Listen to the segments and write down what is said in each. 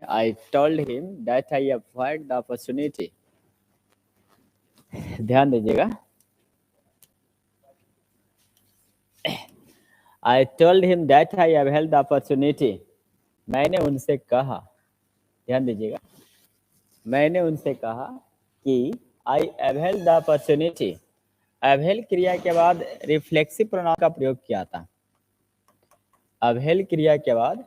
I told him that I avoid the opportunity. ध्यान दीजिएगा. I told him that I availed the opportunity. मैंने उनसे कहा, ध्यान दीजिएगा, मैंने उनसे कहा कि I availed the opportunity. अवहेल क्रिया के बाद रिफ्लेक्सिव प्रोनाउन का प्रयोग किया था. अवहेल क्रिया के बाद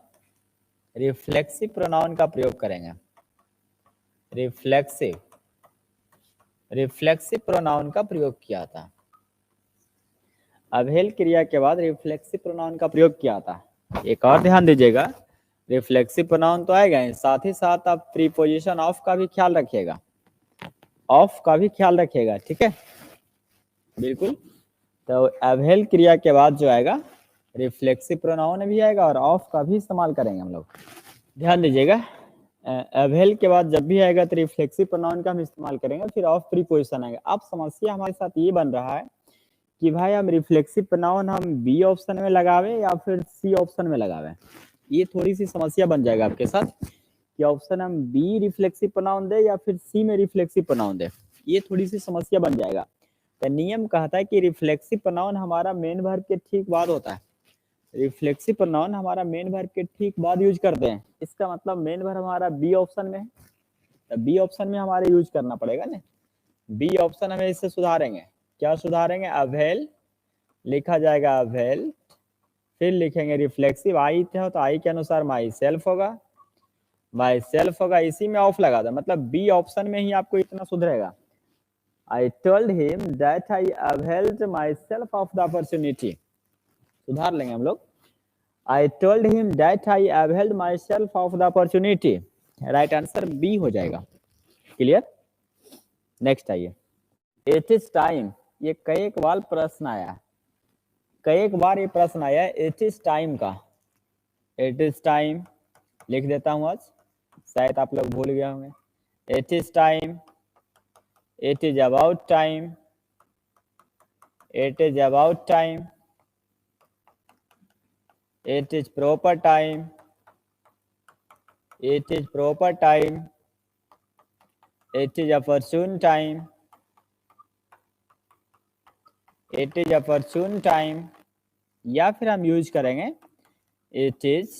रिफ्लेक्सिव प्रोनाउन का प्रयोग करेंगे. रिफ्लेक्सिव प्रोनाउन का प्रयोग किया था. अवहेल क्रिया के बाद रिफ्लेक्सिव प्रोनाउन का प्रयोग किया था. एक और ध्यान दीजिएगा, रिफ्लेक्सिव प्रोनाउन तो आएगा ही, साथ ही साथ आप प्रीपोजिशन ऑफ का भी ख्याल रखिएगा. ऑफ का भी ख्याल रखिएगा, ठीक है, बिल्कुल. तो अवहेल क्रिया के बाद जो आएगा रिफ्लेक्सिव प्रोनाउन भी आएगा और ऑफ का भी इस्तेमाल करेंगे हम लोग. ध्यान दीजिएगा, अवहेल के बाद जब भी आएगा तो रिफ्लेक्सिव प्रोनाउन का हम इस्तेमाल करेंगे, फिर ऑफ प्रीपोजिशन आएगा. अब समस्या हमारे साथ ये बन रहा है कि भाई हम रिफ्लेक्सिव प्रोनाउन हम बी ऑप्शन में लगावे या फिर सी ऑप्शन में लगावे. ये थोड़ी सी समस्या बन जाएगा आपके साथ कि ऑप्शन हम बी रिफ्लेक्सिव प्रोनाउन दे या फिर सी में रिफ्लेक्सिव प्रोनाउन दे. ये थोड़ी सी समस्या बन जाएगा. तो नियम कहता है कि रिफ्लेक्सिव प्रोनाउन हमारा मेन वर्ब के ठीक बाद होता है. रिफ्लेक्सिव प्रोनाउन हमारा मेन वर्ब के ठीक बाद यूज करते हैं. इसका मतलब मेन वर्ब हमारा बी ऑप्शन में है, तो बी ऑप्शन में हमारे यूज करना पड़ेगा ना. बी ऑप्शन हमें इससे सुधारेंगे. क्या सुधारेंगे? अवहेल लिखा जाएगा अवहेल, फिर लिखेंगे रिफ्लेक्सिव. आई थे तो आई के अनुसार माई सेल्फ होगा, माई सेल्फ होगा, इसी में ऑफ लगा था. मतलब बी ऑप्शन में ही आपको इतना सुधरेगा. I told him that I availed myself of the opportunity. सुधार लेंगे हम लोग. I told him that I availed myself of the opportunity. Right answer B हो जाएगा. क्लियर? नेक्स्ट आइए. It is time. ये कई बार प्रश्न आया, कई बार ये प्रश्न आया इट इज टाइम का. इट इज टाइम लिख देता हूं, आज शायद आप लोग भूल गए होंगे. It is time, it is about time, it is about time, it is proper time, it is proper time, it is opportune time, it is opportune time, या फिर हम यूज करेंगे it is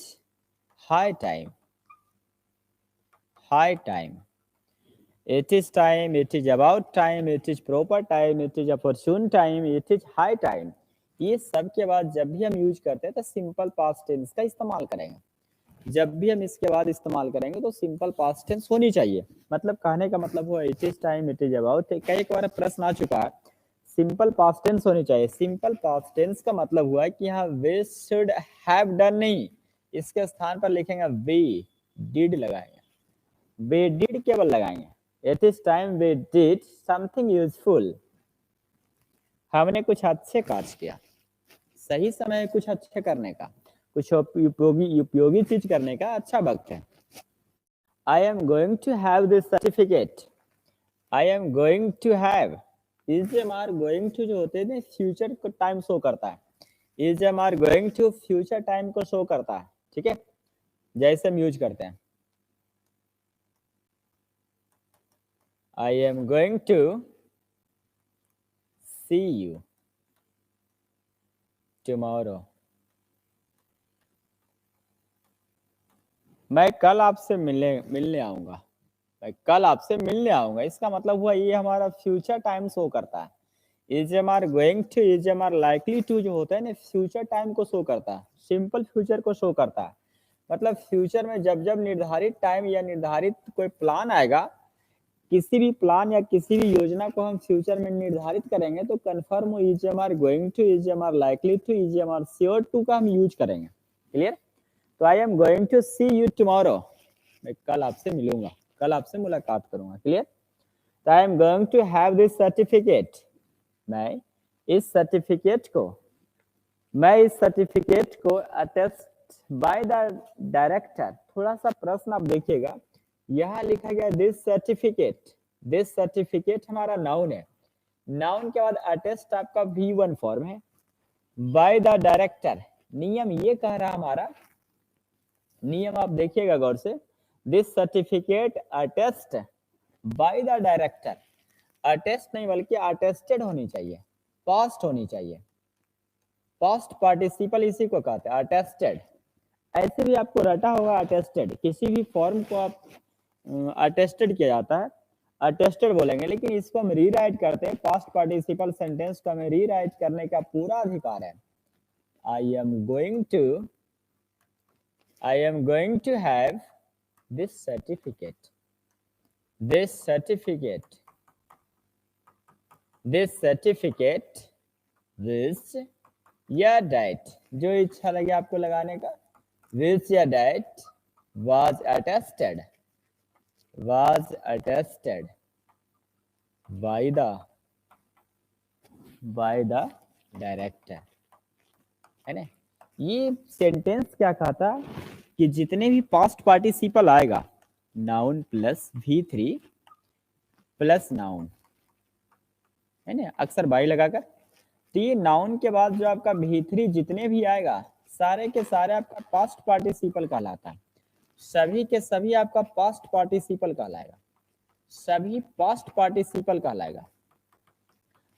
high time, high time. It is time, it is about time, it is proper time, it is opportune time, it is high time. ये सब के बाद जब भी हम यूज करते हैं तो सिंपल पास्ट टेंस का इस्तेमाल करेंगे. जब भी हम इसके बाद इस्तेमाल करेंगे तो सिंपल पास्ट टेंस होनी चाहिए. मतलब कहने का मतलब हुआ it is time, it is about. कई बार प्रश्न आ चुका है, सिंपल पास्ट टेंस होनी चाहिए. सिंपल पास्ट टेंस का मतलब हुआ कि यहाँ वे शुड हैव डन नहीं, इसके स्थान पर लिखेंगे वे डिड लगाएंगे. वे डिड केवल लगाएंगे. It is time we did something useful. हमने कुछ अच्छे कार्य किया. सही समय कुछ अच्छे करने का, कुछ उपयोगी चीज करने का अच्छा वक्त है. I am going to have this certificate. I am going to have. Is are going to जो होते हैं फ्यूचर को टाइम शो करता है. Is are going to future time को शो करता है. ठीक है, जैसे हम यूज करते हैं. I am going to see you tomorrow. मैं कल आपसे मिलने आऊंगा. मैं कल आपसे मिलने आऊंगा. इसका मतलब हुआ ये हमारा फ्यूचर टाइम शो करता है. Is am are going to, is am are likely to जो होता है ना, फ्यूचर टाइम को शो करता है, सिंपल फ्यूचर को शो करता है. मतलब फ्यूचर में जब जब निर्धारित टाइम या निर्धारित कोई प्लान आएगा, किसी भी प्लान या किसी भी योजना को हम फ्यूचर में निर्धारित करेंगे तो confirm is am are going to, is am are likely to, is am are sure to का हम यूज करेंगे. क्लियर? तो I am going to see you tomorrow. मैं कल आपसे मिलूंगा, कल आपसे मुलाकात करूंगा. क्लियर? तो I am going to have this certificate. मैं इस सर्टिफिकेट को अटेस्ट बाय द डायरेक्टर. थोड़ा सा प्रश्न आप देखिएगा, यहाँ लिखा गया दिस सर्टिफिकेट. दिस सर्टिफिकेट हमारा नाउन है. नाउन के बाद अटेस्ट आपका V1 फॉर्म है. बाय द डायरेक्टर, नियम ये कह रहा हमारा, नियम आप देखिएगा गौर से, this certificate attest bye the director, attest नहीं बल्कि अटेस्टेड होनी चाहिए, पास्ट होनी चाहिए, पास्ट पार्टिसिपल इसी को कहते हैं अटेस्टेड। ऐसे भी आपको रटा होगा अटेस्टेड, किसी भी फॉर्म को आप अटेस्टेड किया जाता है, अटेस्टेड बोलेंगे, लेकिन इसको हम रीराइट करते हैं, पास्ट पार्टिसिपल सेंटेंस को हमें रीराइट करने का पूरा अधिकार है। I am going to have this certificate, this या डेट, जो इच्छा लगे आपको लगाने का, दिस या date was attested by the director, है ना। ये सेंटेंस क्या कहता कि जितने भी पास्ट पार्टिसिपल आएगा, noun plus V3 plus noun, है ना, अक्सर बाई लगाकर, तो ये नाउन के बाद जो आपका V3 जितने भी आएगा सारे के सारे आपका पास्ट पार्टिसिपल कहलाता है, सभी के सभी आपका पास्ट पार्टिसिपल कहलाएगा, सभी पास्ट पार्टिसिपल कहलाएगा।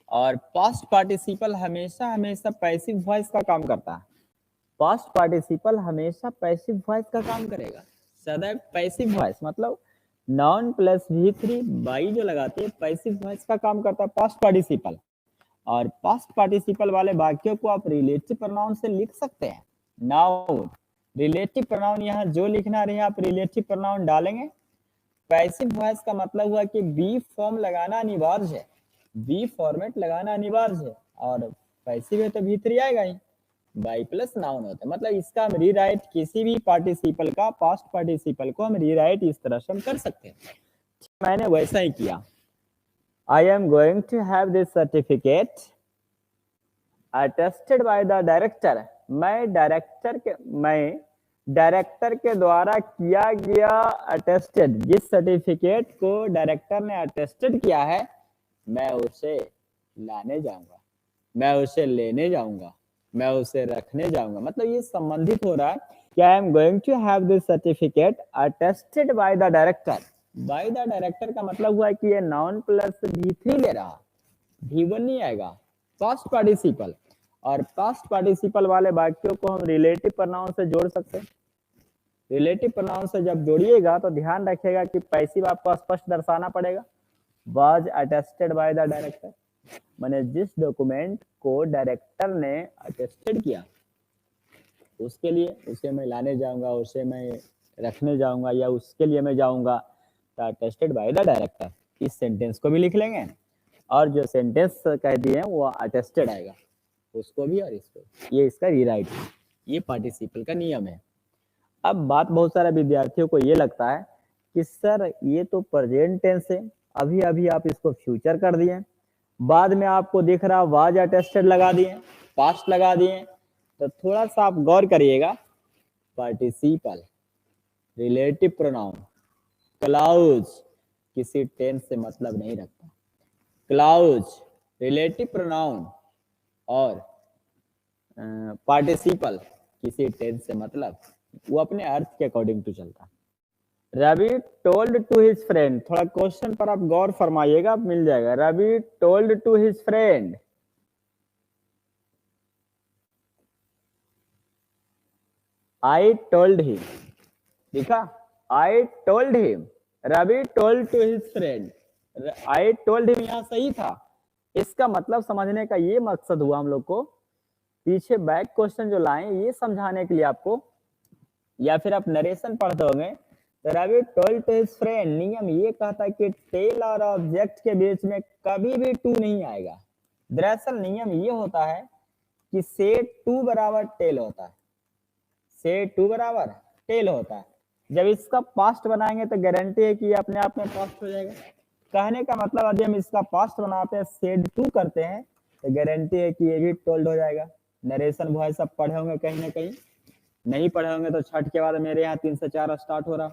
और पास्ट पार्टिसिपल हमेशा हमेशा पैसिव वॉइस का काम करता है, पास्ट पार्टिसिपल हमेशा पैसिव वॉइस का काम करेगा, सदैव पैसिव वॉइस, मतलब नाउन प्लस V3 बाई जो लगाते हैं पैसिव वॉइस का काम करता है पास्ट पार्टिसिपल। और पास्ट पार्टिसिपल वाले वाक्यों को आप रिलेटिव प्रोनाउन से लिख सकते हैं। नाउन रिलेटिव प्रोनाउन, यहाँ जो लिखना रहे आप रिलेटिव प्रोनाउन डालेंगे। पैसिव वॉइस का मतलब हुआ कि बी फॉर्म लगाना अनिवार्य है, बी फॉर्मेट लगाना अनिवार्य है, और पैसिव है तो V3 आएगा ही, बाई प्लस नाउन होता है। मतलब इसका हम रीराइट किसी भी पार्टिसिपल का, पास्ट पार्टिसिपल को हम रीराइट इस तरह से हम कर सकते हैं। मैंने वैसा ही किया, I am going to have this certificate attested by the director, मैं डायरेक्टर के द्वारा किया गया अटेस्टेड, जिस सर्टिफिकेट को डायरेक्टर ने अटेस्टेड किया है मैं उसे लाने जाऊंगा, मैं उसे लेने जाऊंगा, मैं उसे रखने जाऊंगा। मतलब ये संबंधित हो रहा है कि I am going to have this certificate attested by the director. By the director का मतलब हुआ है कि ये नाउन प्लस V3 ले रहा, V1 नहीं आएगा, पास्ट पार्टिसिपल। और पास्ट पार्टिसिपल वाले वाक्यों को हम रिलेटिव प्रोनाउन से जोड़ सकते हैं। रिलेटिव प्रोनाउन से जब जोड़िएगा तो ध्यान रखिएगा कि पैसिव आपको स्पष्ट दर्शाना पड़ेगा, was attested by the director, माने जिस डॉक्यूमेंट को डायरेक्टर ने अटेस्टेड किया उसके लिए उसे मैं लाने जाऊंगा, उसे मैं रखने जाऊंगा, या उसके लिए मैं जाऊंगा, तो अटेस्टेड बाय द डायरेक्टर। इस सेंटेंस को भी लिख लेंगे, और जो सेंटेंस कह दिए हैं वो अटेस्टेड आएगा, उसको भी और इसको, ये इसका रीराइट है, ये पार्टिसिपल का नियम है। अब बात बहुत सारे विद्यार्थियों को ये लगता है कि सर ये तो प्रेजेंट टेंस है, अभी अभी आप इसको फ्यूचर कर दिए, बाद में आपको दिख रहा वाज अटेस्टेड लगा दिए, पास्ट लगा दिए। तो थोड़ा सा आप गौर करिएगा, पार्टिसिपल, रिलेटिव प्रोनाउन, क्लाउज किसी टेंस से मतलब नहीं रखता, क्लाउज, रिलेटिव प्रोनाउन और पार्टिसिपल किसी टेंस से मतलब वो अपने अर्थ के अकॉर्डिंग टू चलता। Ravi told to his friend, थोड़ा क्वेश्चन पर आप गौर फरमाइएगा, मिल जाएगा। Ravi told to his friend, I told him, देखा, I told him, Ravi told to his friend, I told him यहाँ सही था। इसका मतलब समझने का ये मकसद हुआ हम लोग को, पीछे बैक क्वेश्चन जो लाए ये समझाने के लिए आपको, या फिर आप नरेशन पढ़ते होंगे तो Ravi told to his friend, नियम ये कहता है कि टेल और ऑब्जेक्ट के बीच में कभी भी टू नहीं आएगा। दरअसल नियम ये होता है कि से टू बराबर टेल होता है, से टू बराबर टेल होता है। जब इसका पास्ट बनाएंगे तो गारंटी है कि ये अपने आप में पास्ट हो जाएगा। कहने का मतलब यदि हम इसका पास्ट बनाते हैं, सेड टू करते हैं, तो गारंटी है कि ये भी टोल्ड हो जाएगा। नरेशन वॉइस सब पढ़े होंगे कहीं ना कहीं, नहीं पढ़े होंगे तो छठ के बाद मेरे यहाँ 3 से 4 स्टार्ट हो रहा,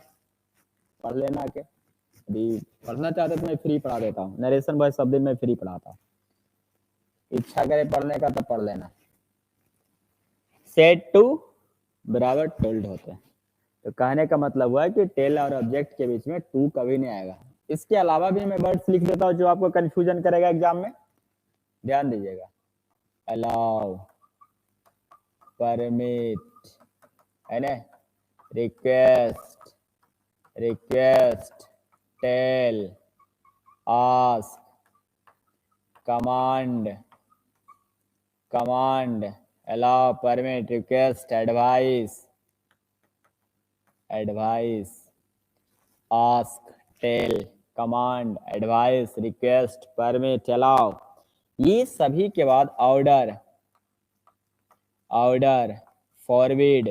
पढ़ लेना के। यदि पढ़ना चाहते तो मैं फ्री पढ़ा देता हूँ, नरेशन वॉइस सब दिन मैं फ्री पढ़ाता हूँ, इच्छा करे पढ़ने का तो पढ़ लेना। सेड टू बराबर टोल्ड होते हैं। तो कहने का मतलब हुआ कि टेल और ऑब्जेक्ट के बीच में टू कभी नहीं आएगा। इसके अलावा भी मैं वर्ड्स लिख देता हूँ जो आपको कंफ्यूजन करेगा एग्जाम में, ध्यान दीजिएगा। अलाउ, परमिट, है ना, request, request, tell, ask, command, command, allow, permit, request, advice, advice, ask, tell, command, advice, request, permit, allow. ये सभी के बाद ऑर्डर, ऑर्डर, फॉरवर्ड,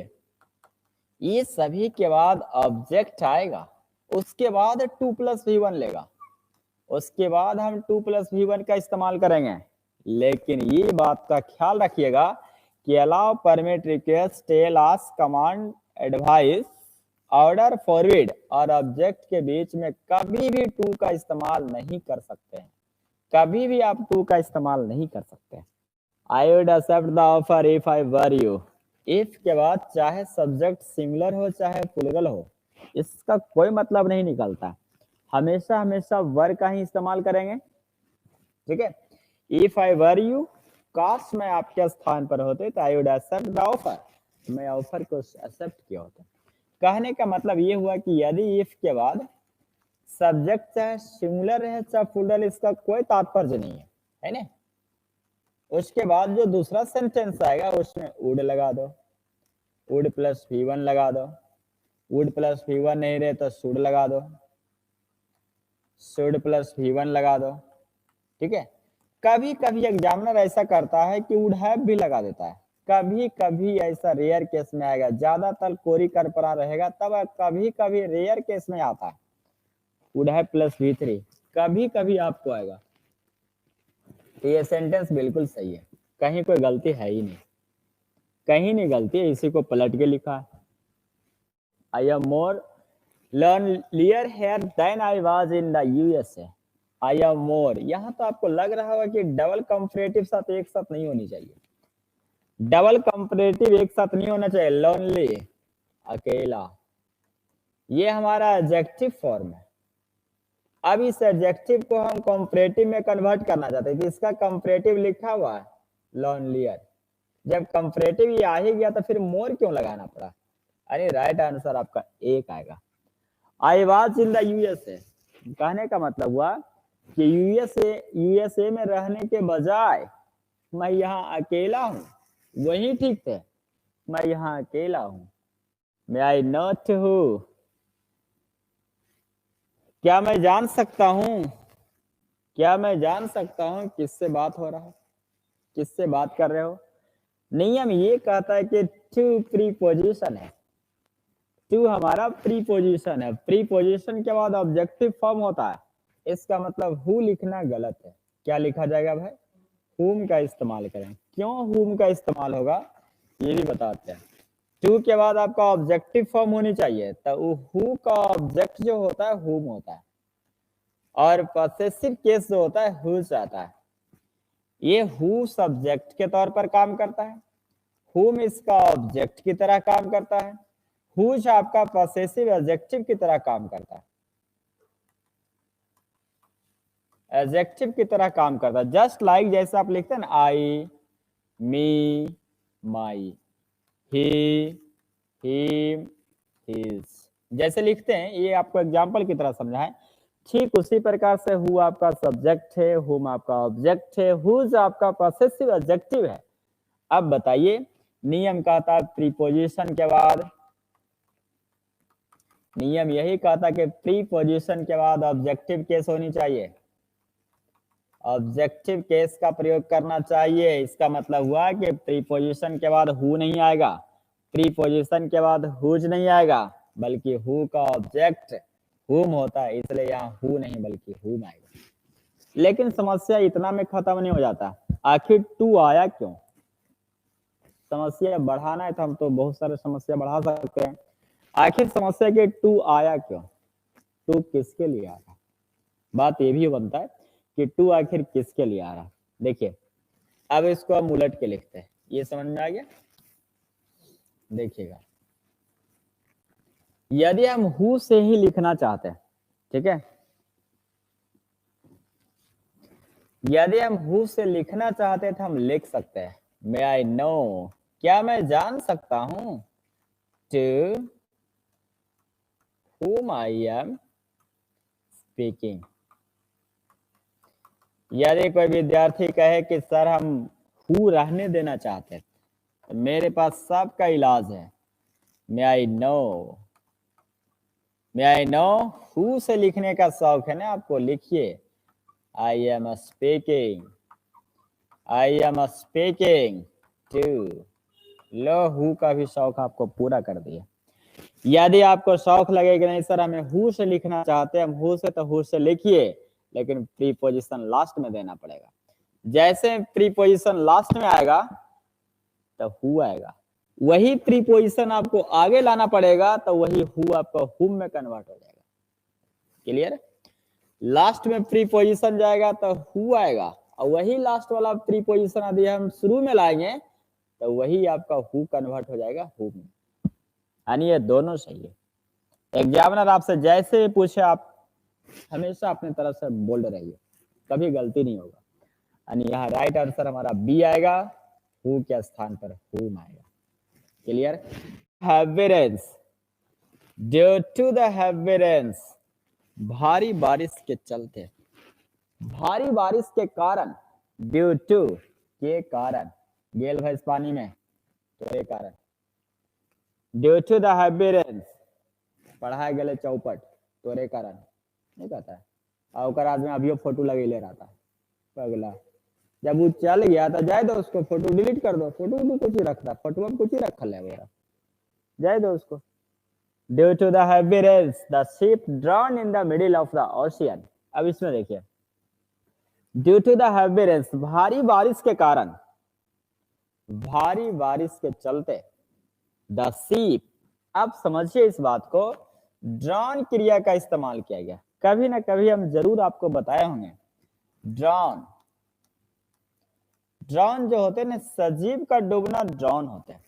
ये सभी के बाद ऑब्जेक्ट आएगा। उसके बाद 2+v1 लेगा, उसके बाद हम 2+v1 का इस्तेमाल करेंगे। लेकिन ये बात का ख्याल रखिएगा कि allow, permit, request, tell, ask, command, advice, order, forward और ऑब्जेक्ट के बीच में कभी भी टू का इस्तेमाल नहीं कर सकते हैं। कभी भी आप टू का इस्तेमाल नहीं कर सकते। I would accept the offer if I were you. If के बाद चाहे सब्जेक्ट सिंगुलर हो चाहे प्लूरल हो, इसका कोई मतलब नहीं निकलता। हमेशा हमेशा वर का ही इस्तेमाल करेंगे, ठीक है। इफ आई वर यू, काश मैं आपके स्थान पर होते तो I would accept the offer, मैं ऑफर को एक्सेप्ट किया होता। कहने का मतलब ये हुआ कि यदि इफ के बाद सब्जेक्ट चाहे सिंगुलर है चाहे प्लूरल, इसका कोई तात्पर्य नहीं है ना। उसके बाद जो दूसरा सेंटेंस आएगा उसमें वुड लगा दो, वुड प्लस v1 लगा दो, वुड प्लस v1 नहीं रहे तो शुड लगा दो, शुड प्लस v1 लगा दो, ठीक है। कभी कभी एग्जामिनर ऐसा करता है कि वुड हैव भी लगा देता है, कभी कभी ऐसा रेयर केस में आएगा, ज्यादातर कोरी करपरा रहेगा तब कभी कभी रेयर केस में आता है वुड हैव प्लस v3, कभी कभी आपको आएगा। तो ये सेंटेंस बिल्कुल सही है, कहीं कोई गलती है ही नहीं, कहीं नहीं गलती है, इसी को पलट के लिखा है। I am more lonelier here than I was in the USA. I am more, यहाँ तो आपको लग रहा होगा कि डबल कंपैरेटिव साथ एक साथ नहीं होनी चाहिए, डबल कंपैरेटिव एक साथ नहीं होना चाहिए। लोनली, अकेला, ये हमारा एडजेक्टिव फॉर्म है। अब इस एडजेक्टिव को हम कंपैरेटिव में कन्वर्ट करना चाहते हैं, तो इसका कंपैरेटिव लिखा हुआ है लोनलियर। जब कंपैरेटिव ये आ ही गया तो फिर मोर क्यों लगाना पड़ा? अरे राइट आंसर आपका एक आएगा। I was in the USA, कहने का मतलब हुआ कि यूएसए में रहने के बजाय मैं यहाँ अकेला हूँ, वही ठीक थे, मैं यहाँ अकेला हूँ। मैं आई नॉट हूँ, क्या मैं जान सकता हूँ, क्या मैं जान सकता हूँ किससे बात हो रहा है, किससे बात कर रहे हो। नियम ये कहता है कि टू प्रीपोजिशन है, टू हमारा प्रीपोजिशन है, प्रीपोजिशन के बाद ऑब्जेक्टिव फॉर्म होता है, इसका मतलब हु लिखना गलत है। क्या लिखा जाएगा भाई? हुम का इस्तेमाल करें। क्यों हुम का इस्तेमाल होगा ये भी बताते हैं। टू के बाद आपका ऑब्जेक्टिव फॉर्म होनी चाहिए, तो हु का ऑब्जेक्ट जो होता है हुम होता है, और पॉसेसिव केस जो होता है हुज आता है। ये हु सब्जेक्ट के तौर पर काम करता है, हुम इसका ऑब्जेक्ट की तरह काम करता है, हुज आपका पॉसेसिव एडजेक्टिव की तरह काम करता है, एडजेक्टिव की तरह काम करता है। जस्ट लाइक जैसे आप लिखते हैं ना, आई, मी, माई, ही, हिम, हिज, जैसे लिखते हैं, ये आपको एग्जांपल की तरह समझा है। ठीक उसी प्रकार से हु आपका सब्जेक्ट है, हुम आपका ऑब्जेक्ट है, हुज आपका पॉसेसिव एडजेक्टिव है। अब बताइए, नियम कहता है प्रीपोजिशन के बाद, नियम यही कहता कि प्रीपोजिशन के बाद ऑब्जेक्टिव केस होनी चाहिए, ऑब्जेक्टिव केस का प्रयोग करना चाहिए। इसका मतलब हुआ कि प्रीपोजिशन के बाद हु नहीं आएगा, प्रीपोजिशन के बाद हुज नहीं आएगा, बल्कि हु का ऑब्जेक्ट हुम होता है, इसलिए यहाँ हु नहीं बल्कि हुम आएगा। लेकिन समस्या इतना में खत्म नहीं हो जाता, आखिर टू आया क्यों? समस्या बढ़ाना है तो हम तो बहुत सारे समस्या बढ़ा सकते हैं। आखिर समस्या के टू आया क्यों, टू किसके लिए आ रहा? बात ये भी बनता है कि टू आखिर किसके लिए आ रहा। देखिए, अब इसको हम उलट के लिखते हैं, ये समझ में आ गया? देखिएगा, यदि हम हु से ही लिखना चाहते हैं, ठीक है, यदि हम हु से लिखना चाहते हैं तो हम लिख सकते हैं मे आई नो, क्या मैं जान सकता हूं, to whom I am speaking। यदि कोई विद्यार्थी कहे कि सर हम हु रहने देना चाहते हैं, तो मेरे पास सबका इलाज है, may I know, may I know who से लिखने का शौक है ना आपको, लिखिए I am speaking, I am speaking to, लो हु का भी शौक आपको पूरा कर दिया। यदि आपको शौक लगे कि नहीं सर हमें हु से लिखना चाहते हैं, हम हु से, तो हु से लिखिए, लेकिन प्रीपोजिशन लास्ट में देना पड़ेगा। जैसे प्रीपोजिशन लास्ट में आएगा तो हु आएगा, वही प्रीपोजिशन आपको आगे लाना पड़ेगा, तो वही हु आपका हुम में कन्वर्ट हो जाएगा। क्लियर? लास्ट में प्रीपोजिशन जाएगा तो हु आएगा, और वही लास्ट वाला प्रीपोजिशन यदि हम शुरू में लाएंगे तो वही आपका हु कन्वर्ट हो जाएगा हु में। यानी ये दोनों सही है। एग्जामिनर आपसे जैसे ही पूछे आप हमेशा अपनी तरफ से बोल्ड रहिए, कभी गलती नहीं होगा। यानी यहाँ राइट आंसर हमारा बी आएगा, हु के स्थान पर हुम आएगा। क्लियर? हैवियरेंस, ड्यू टू द हैवियरेंस, भारी बारिश के चलते, भारी बारिश के कारण, ड्यू टू के कारण, गेल भैंस पानी में तो ये कारण, ड्यू टू द हैवियरेंस पढ़ाए गए चौपट तोरे कारण नहीं कहता है, और आदमी अभियो फोटो लगे ले रहा था पगला, जब वो चल गया तो जाए दो उसको, फोटो डिलीट कर दो, फोटो भी कुछ ही रखता, फोटो में कुछ ही रखा है मेरा, जाए दो उसको। Due to the heavy rains the ship drowned in the middle of the ocean. अब इसमें देखिए, due to the heavy rains भारी बारिश के कारण, भारी बारिश के चलते, द शिप, अब समझिए इस बात को, ड्रॉन क्रिया का इस्तेमाल किया गया। कभी ना कभी हम जरूर आपको बताए होंगे, ड्रॉन, ड्रॉन जो होते हैं ना, सजीव का डूबना ड्रॉन होते हैं,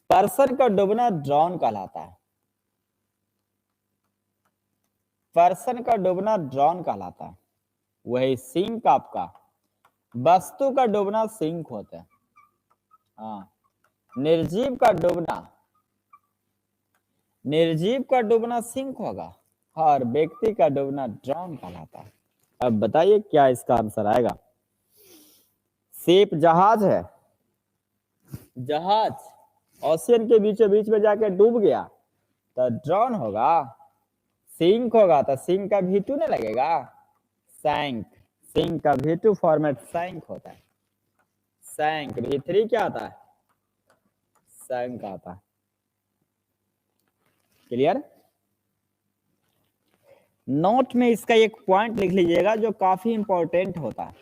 पर्सन का डूबना ड्रॉन कहलाता है, पर्सन का डूबना ड्रॉन कहलाता है। वही सिंक आपका, वस्तु का डूबना सिंक होता है। हाँ, निर्जीव का डूबना, निर्जीव का डूबना सिंक होगा, और व्यक्ति का डूबना ड्रॉन कहलाता है। अब बताइए क्या इसका आंसर आएगा। शिप जहाज है, जहाज ओशियन के बीचों बीच में जाके डूब गया तो ड्रॉन होगा, सिंक होगा तो सिंक का V2 नहीं लगेगा, सैंक, सिंक का V2 फॉर्मेट सैंक होता है, सैंक, V3 क्या आता है, सैंक आता है। क्लियर? नोट में इसका एक पॉइंट लिख लीजिएगा जो काफी इंपॉर्टेंट होता है।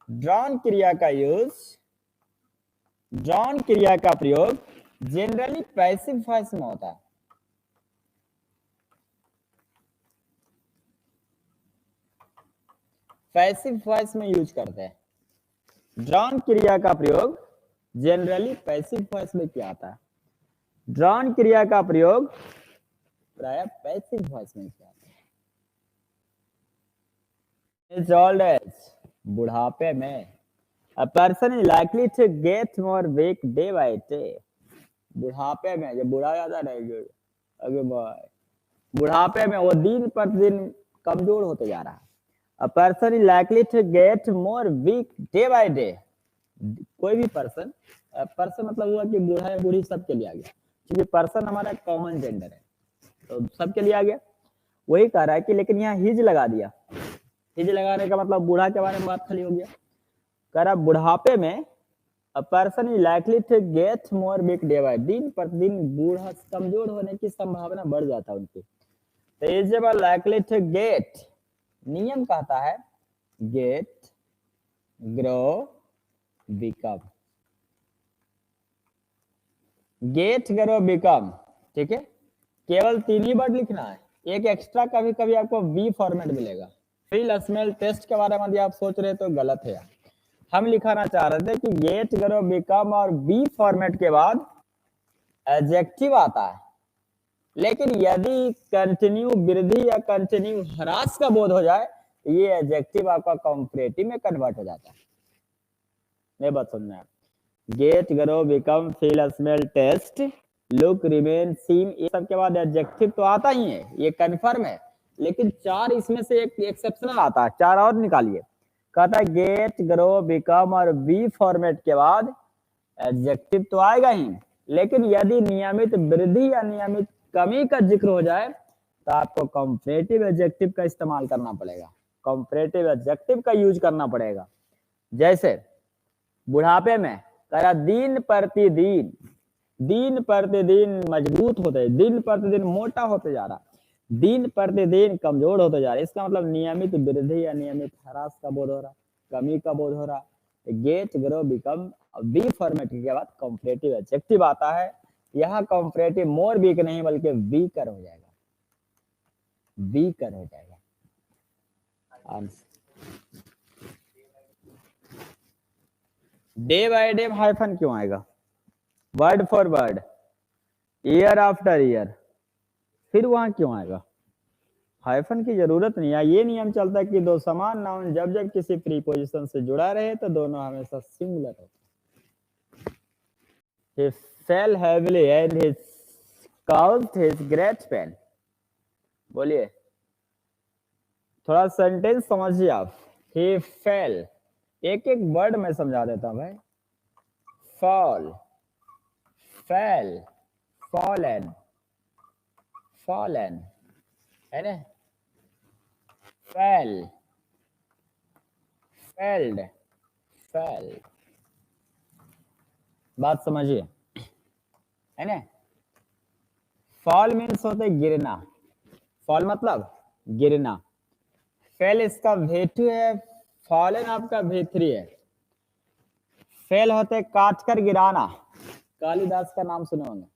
ड्रॉन क्रिया का यूज, ड्रॉन क्रिया का प्रयोग जनरली पैसिव वॉइस में होता है। पैसिव वॉइस में यूज करते हैं। ड्रॉन क्रिया का प्रयोग जनरली पैसिव वॉइस में किया जाता है। ड्रॉन क्रिया का प्रयोग प्राय पैसिव वॉइस में किया जाता है। इज ओल्ड एज, बुढ़ापे में, a person is likely to get more weak day by day। बुढ़ापे में, जब बुढ़ा ज्यादा रहेगा, अगे भाई बुढ़ापे में वो दिन पर दिन कमजोर होते जा रहा है। A person is likely to get more weak day by day। कोई भी पर्सन, पर्सन मतलब हुआ कि बूढ़ा या बूढ़ी सबके लिए आ गया, क्योंकि पर्सन हमारा कॉमन जेंडर है तो सबके लिए आ गया। वही कह रहा है कि लेकिन यहाँ हिज लगा दिया, हिज लगाने का मतलब बूढ़ा के बारे में बात खाली हो गया। कह रहा बुढ़ापे में a person is likely to get more weak day by, दिन पर दिन बूढ़ा कमजोर होने की संभावना बढ़ जाता है उनकी। तो इज likely to get, नियम कहता है get, grow, become, get, grow, become। ठीक है, केवल 3 ही वर्ड लिखना है, एक एक्स्ट्रा कभी कभी आपको बी फॉर्मेट मिलेगा। फील स्मेल टेस्ट के बारे में यदि आप सोच रहे तो गलत है। हम लिखाना चाह रहे थे कि गेट, ग्रो, बिकम और बी फॉर्मेट के बाद एडजेक्टिव आता है, लेकिन यदि कंटिन्यू वृद्धि या कंटिन्यू ह्रास का बोध हो जाए, ये एडजेक्टिव आपका कंपैरेटिव में कन्वर्ट हो जाता है। नहीं बात सुनना है। Get, grow, become, feel, smell, taste, look, remain, seem, ये सब के बाद एडजेक्टिव तो आता ही है, ये कन्फर्म है। लेकिन 4 इसमें से एक एक्सेप्शनल आता है, 4 और निकालिए। कहता है गेट, ग्रो, बिकम और बी फॉर्मेट के बाद एडजेक्टिव तो आएगा ही, लेकिन यदि नियमित वृद्धि या नियमित कमी का जिक्र हो जाए तो आपको कंपैरेटिव एडजेक्टिव का इस्तेमाल करना पड़ेगा, कंपैरेटिव एडजेक्टिव का यूज करना पड़ेगा। जैसे बुढ़ापे में कह दिन प्रतिदिन, दिन प्रतिदिन मजबूत होते, दिन प्रतिदिन मोटा होते जा रहा, दिन प्रतिदिन कमजोर होते जा रहा। इसका मतलब नियमित वृद्धि या नियमित ह्रास का बोध हो रहा, कमी का बोध हो रहा। Get, grow, become, be format के बाद कंपैरेटिव एडजेक्टिव आता है। यहाँ कंपैरेटिव मोर वीक नहीं बल्कि वीकर हो जाएगा, वीकर हो जाएगा answer. Day by day hyphen क्यों आएगा? Word for word, year after year, फिर वहां क्यों आएगा? हाइफन की जरूरत नहीं है। ये नियम चलता है कि दो समान नाउन जब जब किसी प्रीपोजिशन से जुड़ा रहे तो दोनों हमेशा सिंगुलर होते। He fell heavily and he caused his great pain. बोलिए, थोड़ा सेंटेंस समझिए आप। He fell, एक एक वर्ड में समझा देता हूं भाई। fall, fell, fallen, fallen, है ना? fell, felled, fell, बात समझिए, है ना? फॉल मीन्स होते गिरना, फॉल मतलब गिरना। फेल इसका भेटू है, फॉलन आपका भेथरी है। फेल होते काट कर गिराना, कालिदास का नाम सुने होंगे,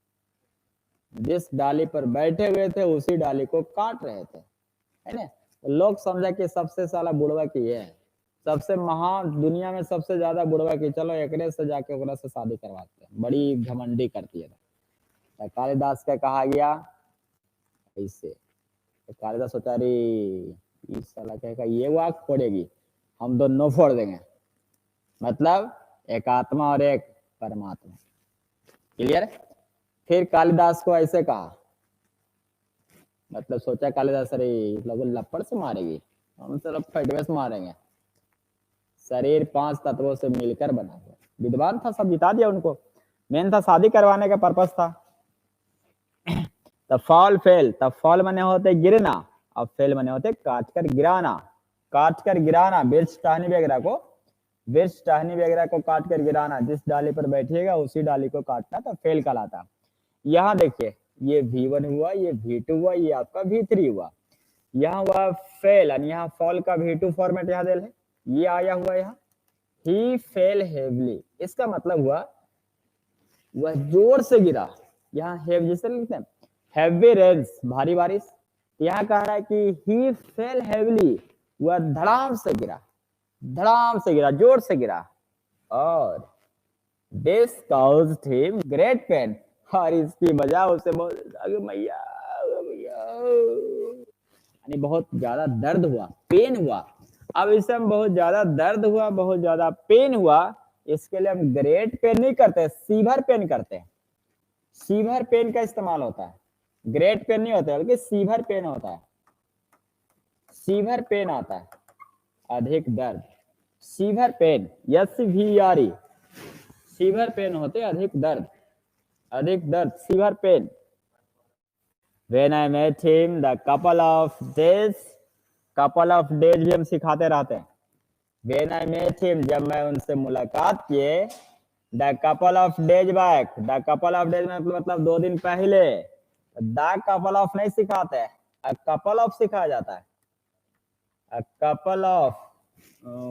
जिस डाली पर बैठे हुए थे उसी डाली को काट रहे थे, है ना? लोग समझा कि सबसे साला बुढ़वा की है, सबसे महान दुनिया में सबसे ज्यादा बुढ़वा की, चलो एकरे से जाके ओकरा से शादी करवाते हैं, बड़ी घमंडी करती है। तो कालिदास का कहा गया ऐसे, तो कालिदास सोचा रे इस साला कहेगा ये वाक फोड़ेगी, हम दोनों फोड़ देंगे। मतलब एक आत्मा और एक परमात्मा, क्लियर? फिर कालिदास को ऐसे कहा, मतलब सोचा कालिदास अरे लोग लपड़ से मारेगी, हम सिर्फ फटवे से मारेंगे। शरीर 5 तत्वों से मिलकर बना हुआ, विद्वान था, सब जिता दिया उनको, मेन था शादी करवाने का पर्पस था। तब फॉल फेल, तब फॉल मने होते गिरना, अब फेल मने होते काट कर गिराना, काट कर गिराना। वृक्ष टहनी वगैरह को, वृक्ष टहनी वगैरह को काट कर गिराना, जिस डाली पर बैठिएगा उसी डाली को काटना, तो फेल कहलाता। यहाँ देखिए ये V1 हुआ, ये V2 हुआ, ये आपका V3 हुआ। यहाँ हुआ फेल और यहाँ फॉल का V2 फॉर्मेट यहाँ दे, ये आया हुआ यहाँ ही फेल हेवली, इसका मतलब हुआ वह जोर से गिरा। यहाँ हेव जैसे लिखते हैं हेवी रेन्स, भारी बारिश, यहाँ कह रहा है कि ही फेल हेवली, वह धड़ाम से गिरा, धड़ाम से गिरा, जोर से गिरा। और this caused him great pain, और इसकी वजह उसे बहुत मैया यानी बहुत ज्यादा दर्द हुआ, पेन हुआ। अब इसे बहुत ज्यादा दर्द हुआ, बहुत ज्यादा पेन हुआ, इसके लिए हम ग्रेट पेन नहीं करते, सीवियर पेन करते हैं। सीवियर पेन का इस्तेमाल होता है, ग्रेट पेन नहीं होता है बल्कि सीवियर पेन होता है। सीवियर पेन आता है अधिक दर्द, severe pain, SVRE, severe pain होते अधिक दर्द, अधिक दर्द, severe pain. When I met him, the couple of days भी हम सिखाते रहते हैं। When I met him, जब मैं उनसे मुलाकात किए, the couple of days back, the couple of days मतलब 2 दिन पहले, the couple of नहीं सिखाते हैं, a couple of सिखाया जाता है, a couple of।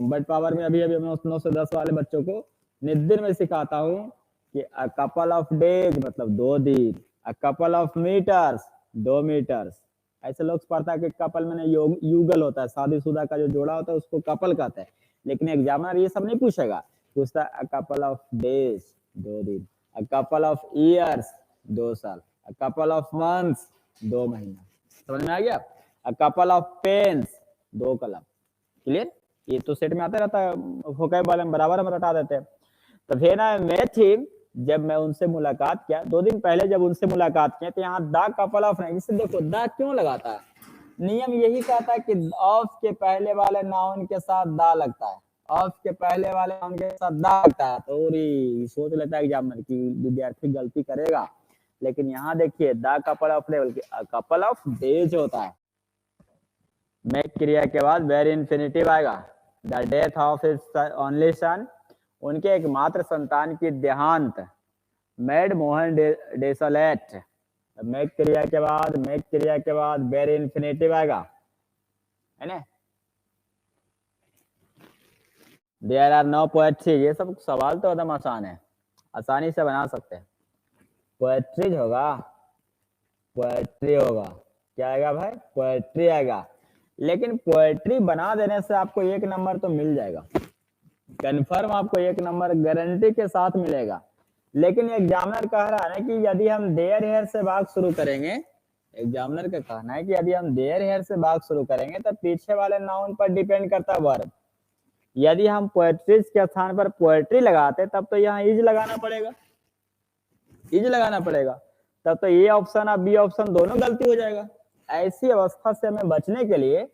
But power में अभी अभी मैं 9 से 10 वाले बच्चों को निद्र में सिखाता हूँ कि a couple of days मतलब 2 दिन, a couple of meters 2 metres. ऐसे लोग पढ़ता है कि कपल में युगल होता है, शादीशुदा का जो जोड़ा होता है उसको कपल कहते हैं, लेकिन एग्जामिनर ये सब नहीं पूछेगा, पूछता है a couple of days 2 दिन, a couple of years 2 साल, a couple of months 2 महीना, समझ में आ गया। अ कपल ऑफ पेन्स, 2 कलम। क्लियर, ये तो सेट में आता रहता है, वोकैब वाले में बराबर हम रटा देते हैं। तो फिर ना met him, जब मैं उनसे मुलाकात किया, 2 दिन पहले जब उनसे मुलाकात किया, तो यहाँ द कपल ऑफ नहीं, इससे देखो द क्यों लगाता है, नियम यही कहता है कि ऑफ के पहले वाले नाउन के साथ द लगता है, ऑफ के पहले वाले नाउन के साथ द लगता है। तो सोच लेता है एग्जामिनर कि विद्यार्थी गलती करेगा, लेकिन यहाँ देखिए द कपल ऑफ लेवल के कपल ऑफ डेज होता है। मेक क्रिया के बाद वेरी इन्फिनिटिव आएगा। The death of his only son, उनके एकमात्र संतान की देहांत, मेड मोहन डेसोलेट। मेक क्रिया के बाद वेरी इन्फिनिटिव आएगा, है ना। देयर आर नो पोएट्री, ये सब सवाल तो एकदम आसान है, आसानी से बना सकते हैं। पोएट्री होगा, क्या आएगा भाई, पोएट्री आएगा। लेकिन पोएट्री बना देने से आपको 1 नंबर तो मिल जाएगा, कन्फर्म आपको 1 नंबर गारंटी के साथ मिलेगा। लेकिन एग्जामिनर कह रहा है कि यदि हम देयर हेयर से भाग शुरू करेंगे, एग्जामिनर का कहना है कि यदि हम देयर हेयर से भाग शुरू करेंगे तो पीछे वाले नाउन पर डिपेंड करता है वर्ब। यदि हम पोएट्रीज के स्थान पर पोएट्री लगाते तब तो यहाँ इज लगाना पड़ेगा, तब तो ए ऑप्शन और बी ऑप्शन दोनों गलती हो जाएगा। ऐसी अवस्था से हमें बचने के लिए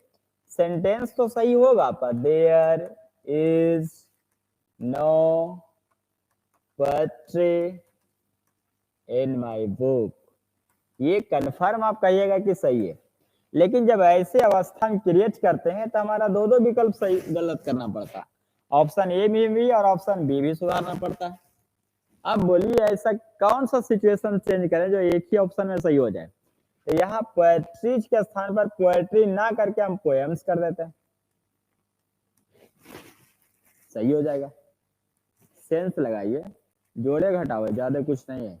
सेंटेंस तो सही होगा पर there is no poetry in my book, ये कन्फर्म आप कहिएगा कि सही है। लेकिन जब ऐसे अवस्था में क्रिएट करते हैं तो हमारा दो विकल्प सही गलत करना पड़ता है, ऑप्शन ए में भी और ऑप्शन बी भी सुधारना पड़ता है। अब बोलिए ऐसा कौन सा सिचुएशन चेंज करें जो एक ही ऑप्शन में सही हो जाए। तो यहाँ पोएट्रीज के स्थान पर पोएट्री ना करके हम पोएम्स कर देते हैं, सही हो जाएगा। सेंस लगाइए, जोड़े घटाओ, ज्यादा कुछ नहीं है,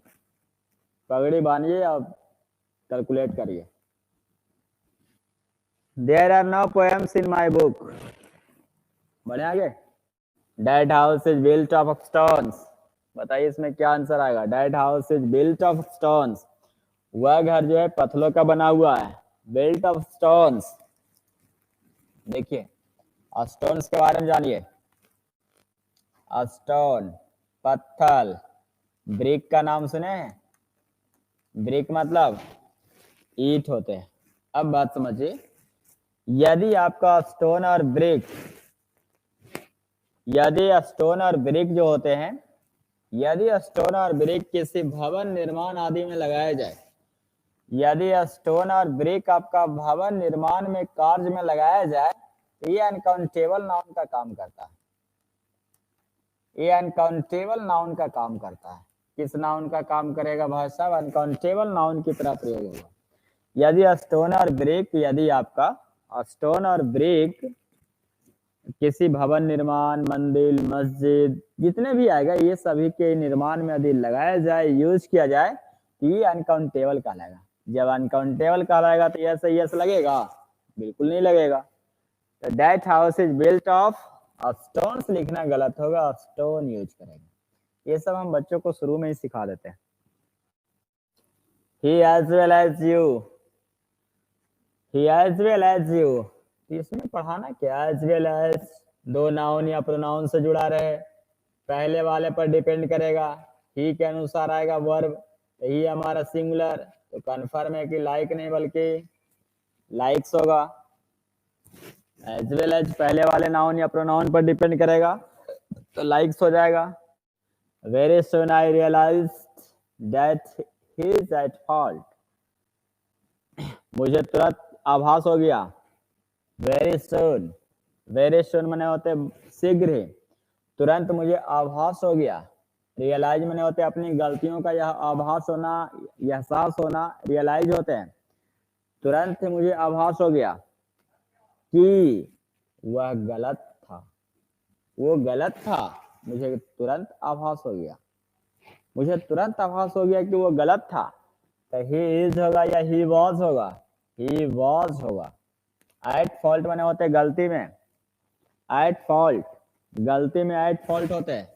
पगड़ी बांधिए और कैलकुलेट करिए। There are no poems in my book, बढ़े आगे। Dead house is built of stones, बताइए इसमें क्या आंसर आएगा। Dead house is built of stones, वह घर जो है पत्थरों का बना हुआ है, बिल्ट ऑफ स्टोन्स। देखिए स्टोन्स के बारे में जानिए, स्टोन पत्थर, ब्रिक का नाम सुने हैं, ब्रिक मतलब ईंट होते हैं। अब बात समझिए, यदि आपका स्टोन और ब्रिक, यदि स्टोन और ब्रिक जो होते हैं, यदि स्टोन और ब्रिक किसी भवन निर्माण आदि में लगाया जाए, यदि स्टोन और ब्रिक आपका भवन निर्माण में कार्य में लगाया जाए तो ये अनकाउंटेबल नाउन का काम करता है, ये अनकाउंटेबल नाउन का काम करता है। किस नाउन का काम करेगा भाई साहब, अनकाउंटेबल नाउन की तरह प्रयोग होगा। यदि स्टोन और ब्रिक, यदि आपका स्टोन और ब्रिक किसी भवन निर्माण, मंदिर, मस्जिद, जितने भी आएगा ये सभी के निर्माण में यदि लगाया जाए, यूज किया जाए, ये अनकाउंटेबल कहलाएगा। जब अनकाउंटेबल कहलाएगा तो यस यस लगेगा, बिल्कुल नहीं लगेगा। तो that house is built of stones लिखना गलत होगा, स्टोन यूज करेंगे। ये सब हम बच्चों को शुरू में ही सिखा देते हैं। He as well as you, he as well as you, इसमें पढ़ाना क्या, एज वेल एज दो नाउन या प्रोनाउन से जुड़ा रहे, पहले वाले पर डिपेंड करेगा, ही के अनुसार आएगा वर्ब, तो ही हमारा सिंगुलर, तो कन्फर्म है कि लाइक नहीं बल्कि लाइक्स होगा। एज वेल एज पहले वाले नाउन या प्रोनाउन पर डिपेंड करेगा तो लाइक्स हो जाएगा। Very soon I realised that he is at fault, मुझे तुरंत आभास हो गया। वेरी सून, वेरी सून मैंने होते शीघ्र ही, तुरंत मुझे आभास हो गया। रियलाइज मैंने होते अपनी गलतियों का यह आभास होना, एहसास होना, रियलाइज होते हैं। तुरंत मुझे आभास हो गया कि वह गलत था, वो गलत था, मुझे तुरंत आभास हो गया, मुझे तुरंत आभास हो गया कि वो गलत था। तो ही इज होगा या ही वॉज होगा, ही वॉज होगा। एट फॉल्ट मैंने होते गलती में, एट फॉल्ट, गलती में एट फॉल्ट होते हैं,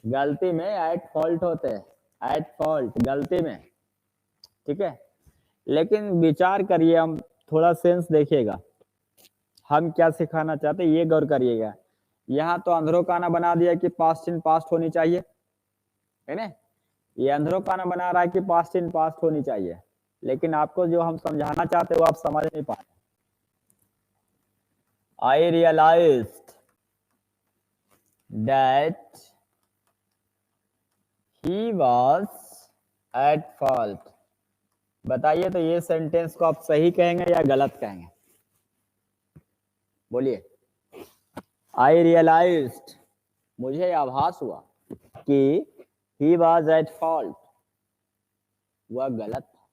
गलती में एट फॉल्ट होते हैं, एट फॉल्ट गलती में, ठीक है। लेकिन विचार करिए, हम थोड़ा सेंस देखिएगा, हम क्या सिखाना चाहते हैं ये गौर करिएगा। यहाँ तो अंधेरों का आना बना दिया कि पास्ट इन पास्ट होनी चाहिए, है ना। ये अंधेरों का आना बना रहा है कि पास्ट इन पास्ट होनी चाहिए, लेकिन आपको जो हम समझाना चाहते हैं वो आप समझ नहीं पा रहे। I realized that he was at fault। बताइए तो ये सेंटेंस को आप सही कहेंगे या गलत कहेंगे? बोलिए। I realized, मुझे आभास हुआ कि he was at fault, वह गलत था।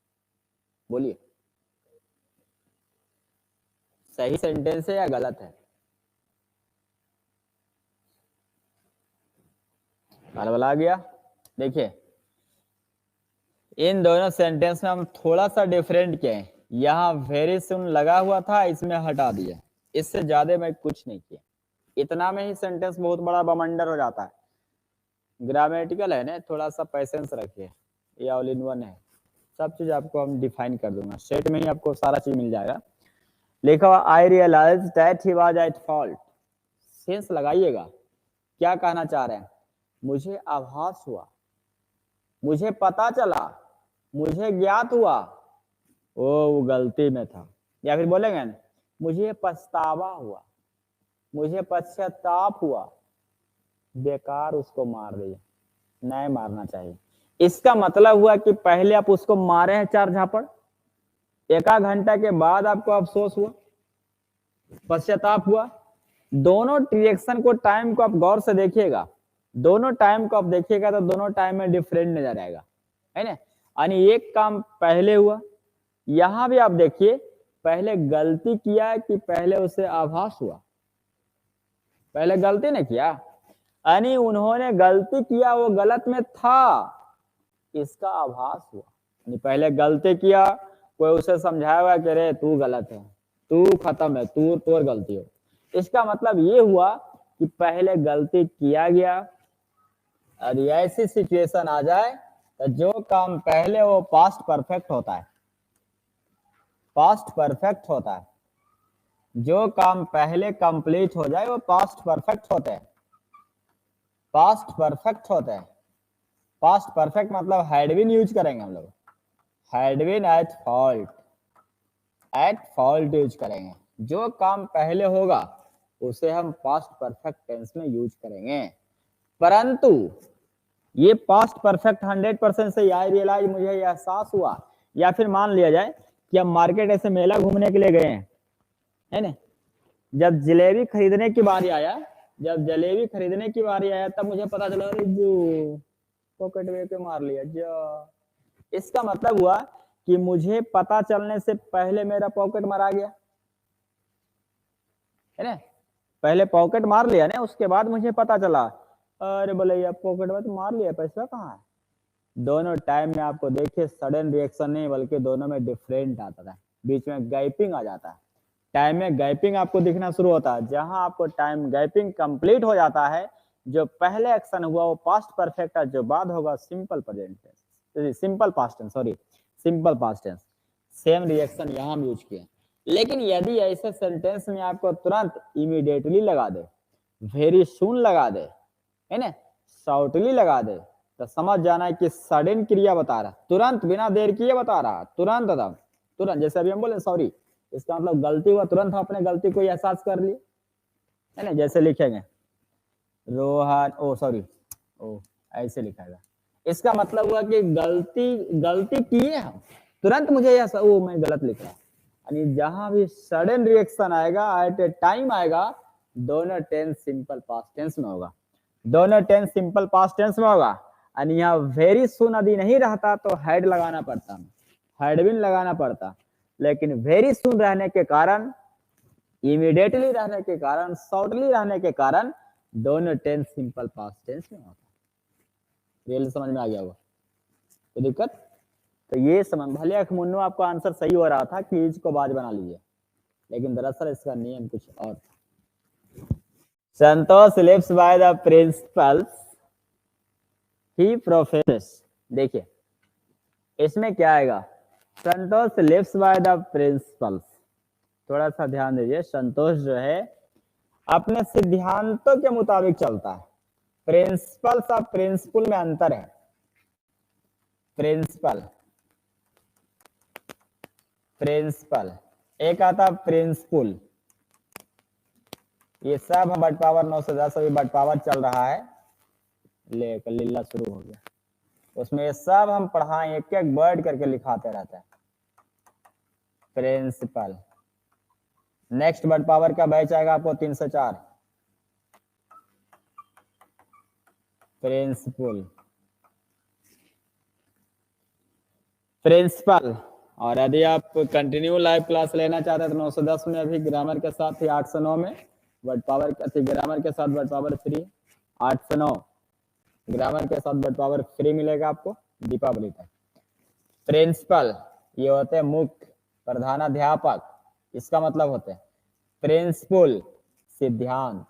बोलिए, सही सेंटेंस है या गलत है? आ गया। देखिए, इन दोनों सेंटेंस में हम थोड़ा सा डिफरेंट किए हैं। यहाँ वेरी सुन लगा हुआ था, इसमें हटा दिया, इससे ज्यादा मैं कुछ नहीं किया। इतना में ही सेंटेंस बहुत बड़ा बमंडर हो जाता है। ग्रामेटिकल है ना, थोड़ा सा पेशेंस रखिए, ये ऑल इन वन है, सब चीज आपको हम डिफाइन कर दूंगा, सेट में ही आपको सारा चीज मिल जाएगा। लिखा हुआ I realise that he was at fault. Sense लगाइएगा, क्या कहना चाह रहे हैं? मुझे आभास हुआ, मुझे पता चला, मुझे ज्ञात हुआ वो गलती में था। या फिर बोलेंगे ना, मुझे पछतावा हुआ, मुझे पश्चाताप हुआ, बेकार उसको मार दिया, नहीं मारना चाहिए। इसका मतलब हुआ कि पहले आप उसको मारे हैं 4 झापड़, एक आध घंटा के बाद आपको अफसोस हुआ, पश्चाताप हुआ। दोनों रिएक्शन को, टाइम को आप गौर से देखिएगा, दोनों टाइम को आप देखिएगा तो दोनों टाइम में डिफरेंट नजर आएगा, है ना। यानी एक काम पहले हुआ, यहां भी आप देखिए पहले गलती किया है कि पहले उसे आभास हुआ? पहले गलती नहीं किया, यानी उन्होंने गलती किया, वो गलत में था, इसका आभास हुआ। यानी पहले गलती किया, कोई उसे समझाया कि अरे तू गलत है, तू खत्म है, तू तोर गलती हो। इसका मतलब ये हुआ कि पहले गलती किया गया, और ऐसी सिचुएशन आ जाए तो जो काम पहले वो पास्ट परफेक्ट होता है, पास्ट परफेक्ट होता है। जो काम पहले कंप्लीट हो जाए वो पास्ट परफेक्ट होते हैं, पास्ट परफेक्ट होते हैं। पास्ट परफेक्ट मतलब हैड बीन यूज करेंगे हम लोग, had been at fault, at fault use करेंगे। जो काम पहले होगा उसे हम पास्ट परफेक्ट टेंस में यूज करेंगे। परंतु ये पास्ट परफेक्ट 100% से आई रियलाइज, मुझे एहसास हुआ, या फिर मान लिया जाए कि हम मार्केट ऐसे मेला घूमने के लिए गए हैं, है ना। जब जलेबी खरीदने की बारी आया, जब जलेबी खरीदने की बारी आया तब मुझे पता चला अरे जो पॉकेट में के मार लिया जा। इसका मतलब हुआ कि मुझे पता चलने से पहले मेरा पॉकेट मारा गया, है ना। पहले पॉकेट मार लिया ना, उसके बाद मुझे पता चला अरे भैया पॉकेट में तो मार लिया, पैसा कहाँ है। दोनों टाइम में आपको देखिए सडन रिएक्शन नहीं, बल्कि दोनों में डिफरेंट आता है, बीच में गैपिंग आ जाता है। टाइम में गैपिंग आपको दिखना शुरू होता है। जहां आपको टाइम गैपिंग कंप्लीट हो जाता है, जो पहले एक्शन हुआ वो पास्ट परफेक्ट है, जो बाद होगा simple present tense, simple past tense, sorry simple past tense. Same reaction यहां हम यूज किए। लेकिन यदि ऐसे सेंटेंस में आपको तुरंत इमीडिएटली लगा दे, वेरी सून लगा दे, है ना, शॉर्टली लगा दे, तो समझ जाना है कि सडन क्रिया बता रहा, तुरंत बिना देर किए बता रहा, तुरंत एकदम तुरंत। जैसे अभी हम बोले सॉरी, इसका मतलब गलती हुआ, तुरंत अपने गलती को एहसास कर लिए, है ना। जैसे लिखेंगे रोहन, ओ सॉरी, ओ ऐसे लिखेगा, इसका मतलब हुआ कि गलती किए हम, तुरंत मुझे यह ओ मैं गलत लिख रहा। यानी जहां भी सडन रिएक्शन आएगा, एट ए टाइम आएगा, दोनों टेंस सिंपल पास्ट टेंस में होगा, दोनों टेंस सिंपल पास्ट टेंस में होगा। यानी यहाँ वेरी सुन यदि नहीं रहता तो हैड लगाना पड़ता, हैड बीन लगाना पड़ता। लेकिन वेरी सुन रहने के कारण, इमीडिएटली रहने के कारण, शॉर्टली रहने के कारण दोनों टेंस सिंपल पास्ट टेंस में होता है। रियल समझ में आ गया होगा तो दिक्कत। तो ये समझ भले अखमुन्नो आपको आंसर सही हो रहा था कि इज को बाज बना लीजिए, लेकिन दरअसल इसका नियम कुछ और था। Santosh lives by the principles he professes. देखिए इसमें क्या आएगा, Santosh lives by the principles. थोड़ा सा ध्यान दीजिए, संतोष जो है अपने सिद्धांतों के मुताबिक चलता है। प्रिंसिपल्स और प्रिंसिपल में अंतर है। प्रिंसिपल, प्रिंसिपल, एक आता प्रिंसिपल। ये सब हम बट पावर 9 से 10 अभी बट पावर चल रहा है, लेकर लीला शुरू हो गया, उसमें ये सब हम पढ़ाएं, एक एक वर्ड करके लिखाते रहते हैं। प्रिंसिपल। नेक्स्ट बट पावर का बैच आएगा आपको 304। Principal, principal. और यदि आप कंटिन्यू लाइव क्लास लेना चाहते हैं तो 910 में अभी ग्रामर के साथ ही 809 में वर्ड पावर ग्रामर के साथ वर्ड पावर फ्री, 809 ग्रामर के साथ वर्ड पावर फ्री मिलेगा आपको दीपावली तक। प्रिंसिपल ये होते हैं मुख्य, प्रधानाध्यापक, इसका मतलब होते हैं प्रिंसिपल सिद्धांत,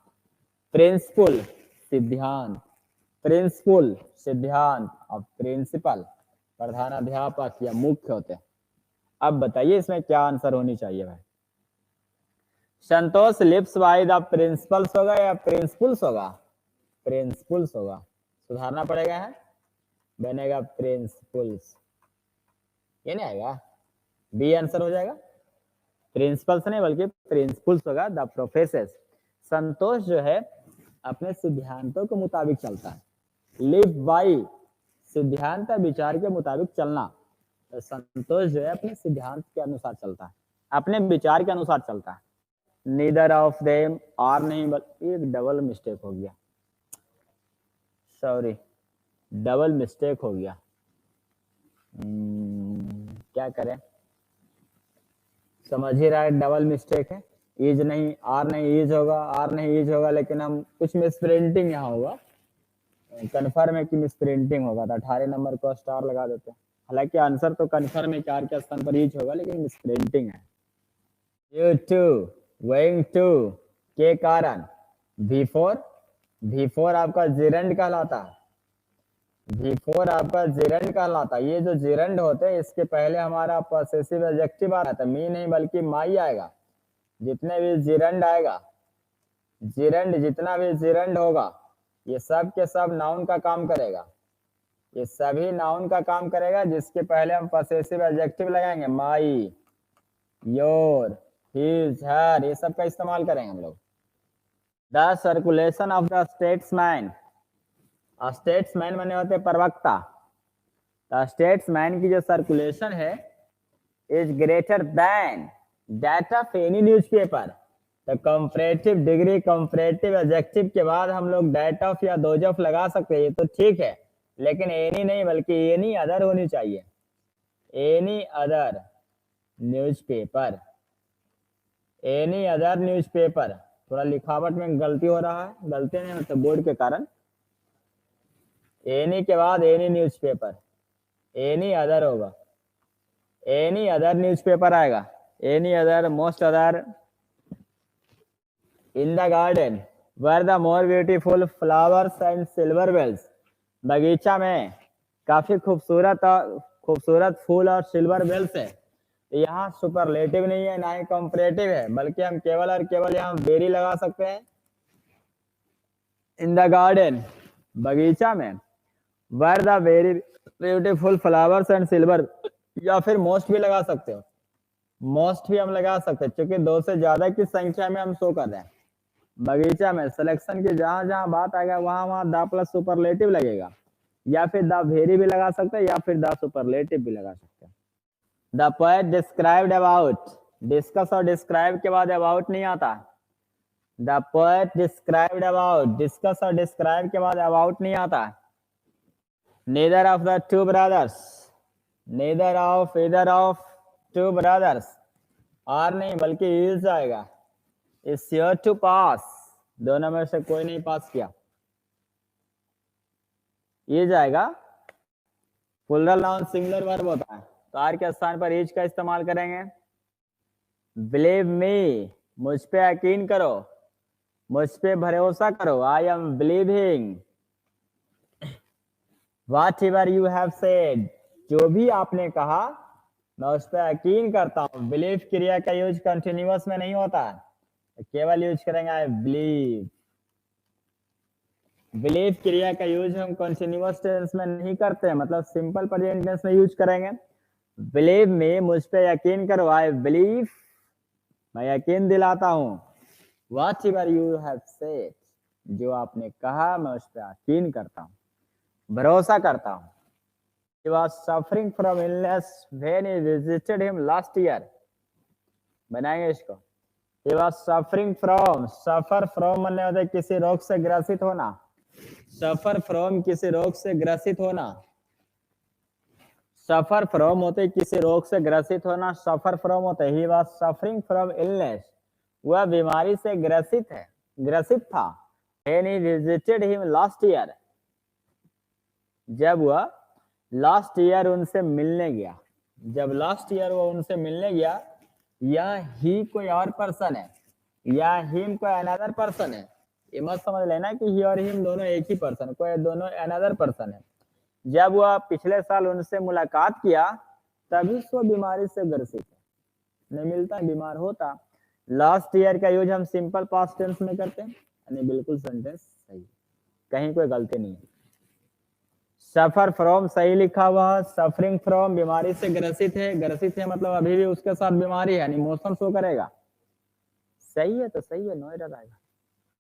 प्रिंसिपल सिद्धांत, प्रिंसिपल सिद्धांत और प्रिंसिपल प्रधानाध्यापक या मुख्य होते हैं। अब बताइए इसमें क्या आंसर होनी चाहिए भाई। संतोष लिव्स बाय द प्रिंसिपल्स होगा या प्रिंसिपल्स होगा? प्रिंसिपल्स होगा, सुधारना पड़ेगा है, बनेगा प्रिंसिपल्स। ये नहीं आएगा, बी आंसर हो जाएगा। प्रिंसिपल्स नहीं बल्कि प्रिंसिपल्स होगा। द प्रोफेसर, संतोष जो है अपने सिद्धांतों के मुताबिक चलता है। लिव बाय सिद्धांत विचार के मुताबिक चलना, तो संतोष जो है अपने सिद्धांत के अनुसार चलता है, अपने विचार के अनुसार चलता है। नीदर ऑफ देम, और नहीं बल्कि एक डबल मिस्टेक हो गया, सॉरी डबल मिस्टेक हो गया। क्या करें, समझ ही रहा है डबल मिस्टेक है। इज नहीं, आर नहीं इज होगा, आर नहीं इज होगा, लेकिन हम कुछ मिस प्रिंटिंग यहाँ होगा, कन्फर्म है कि मिस प्रिंटिंग होगा, तो 18 नंबर को स्टार लगा देते हैं। हालांकि आंसर तो कन्फर्म है कि आर के स्थान पर इज होगा, लेकिन मिस प्रिंटिंग है। यू टू, गोइंग टू के कारण V4, V4 आपका जिरंड कहलाता है, V4 आपका जिरंड कहलाता है। ये जो जिरंड होते हैं इसके पहले हमारा पॉसेसिव एडजेक्टिव आ रहा था, मी नहीं बल्कि माई आएगा। जितने भी जिरंड आएगा, जिरंड जितना भी जिरंड होगा ये सब के सब नाउन का काम करेगा, ये सभी नाउन का काम करेगा, जिसके पहले हम पॉसेसिव एडजेक्टिव लगाएंगे, माई, योर, हिज, हर, ये सब का इस्तेमाल करेंगे हम लोग। The circulation of the statesman, statesman माने होते प्रवक्ता, द स्टेट्समैन की जो सर्कुलेशन है is greater than that of any newspaper. तो कंपैरेटिव डिग्री, कंपैरेटिव एडजेक्टिव के बाद हम लोग दैट ऑफ या दोज ऑफ लगा सकते हैं, ये तो ठीक है, लेकिन एनी नहीं बल्कि एनी अदर होनी चाहिए, any other newspaper, any other newspaper. थोड़ा लिखावट में गलती हो रहा है, गलती नहीं मतलब बोर्ड के कारण। एनी के बाद एनी न्यूज़पेपर, एनी अदर होगा, एनी अदर न्यूज़पेपर आएगा, any other, most other. In the garden were the more beautiful flowers and silver bells, बगीचा में काफी खूबसूरत फूल और सिल्वर बेल्स है। यहाँ सुपरलेटिव नहीं है, ना ही कंपैरेटिव है, बल्कि हम केवल और केवल यहाँ वेरी लगा सकते हैं। इन द गार्डन, बगीचा में, were the very beautiful flowers and silver, या फिर मोस्ट भी लगा सकते हो, मोस्ट भी हम लगा सकते हैं, क्योंकि 2 से ज्यादा की संख्या में हम शो कर रहे हैं। बगीचा में सिलेक्शन की जहां जहां बात आएगा वहां वहां द प्लस सुपरलेटिव लगेगा, या फिर द वेरी भी लगा सकते हैं, या फिर द सुपरलेटिव भी लगा सकते हैं। The poet described about, discuss और डिस्क्राइब के बाद अबाउट नहीं आता। The poet described about, discuss और डिस्क्राइब के बाद अबाउट नहीं आता। Neither of the two brothers, neither of, either of two brothers, are नहीं बल्कि इज आएगा। इज श्योर टू पास, दोनों में से कोई नहीं पास किया, ये जाएगा। प्लूरल नाउन सिंगुलर वर्ब होता है, तो आर के स्थान पर इज का इस्तेमाल करेंगे। बिलीव मी, मुझ पे यकीन करो, मुझ पे भरोसा करो, I am believing whatever you have said, जो भी आपने कहा मैं उस पर यकीन करता हूँ। बिलीव क्रिया का यूज कंटिन्यूअस में नहीं होता है, केवल यूज करेंगे आई बिलीव। बिलीव क्रिया का यूज हम कंटिन्यूअस टेंस में नहीं करते हैं, मतलब सिंपल प्रेजेंट टेंस में यूज करेंगे। बिलीव में, मुझ पे यकीन करो, आई बिलीव, मैं यकीन दिलाता हूँ। What ever you have said, जो आपने कहा मैं उस पर यकीन करता हूँ, भरोसा करता हूँ। He was suffering from illness when he visited him last year. बनाएंगे इसको। He was suffering from, suffer from माने होता है किसी रोग से ग्रसित होना, suffer from किसी रोग से ग्रसित होना, suffer from होते है किसी रोग से ग्रसित होना, suffer from होता है he was suffering from illness, वह बीमारी से ग्रसित है, ग्रसित था। when he visited him last year, जब वह लास्ट ईयर उनसे मिलने गया, जब लास्ट ईयर वो उनसे मिलने गया, या ही कोई और पर्सन है या हिम कोई अनदर पर्सन है, ये मत समझ लेना कि ही और हिम दोनों एक ही पर्सन, कोई दोनों अनदर पर्सन है। जब वह पिछले साल उनसे मुलाकात किया तभी वो बीमारी से ग्रसित है, नहीं मिलता बीमार होता। लास्ट ईयर का यूज हम सिंपल पास्ट टेंस में करते हैं, यानी बिल्कुल सेंटेंस सही, कहीं कोई गलती नहीं है। सफर फ्रॉम सही लिखा हुआ, सफरिंग फ्रॉम बीमारी से ग्रसित है, ग्रसित है मतलब अभी भी उसके साथ बीमारी है, यानी मोशन शो करेगा। सही है तो सही है, नो एरर आएगा।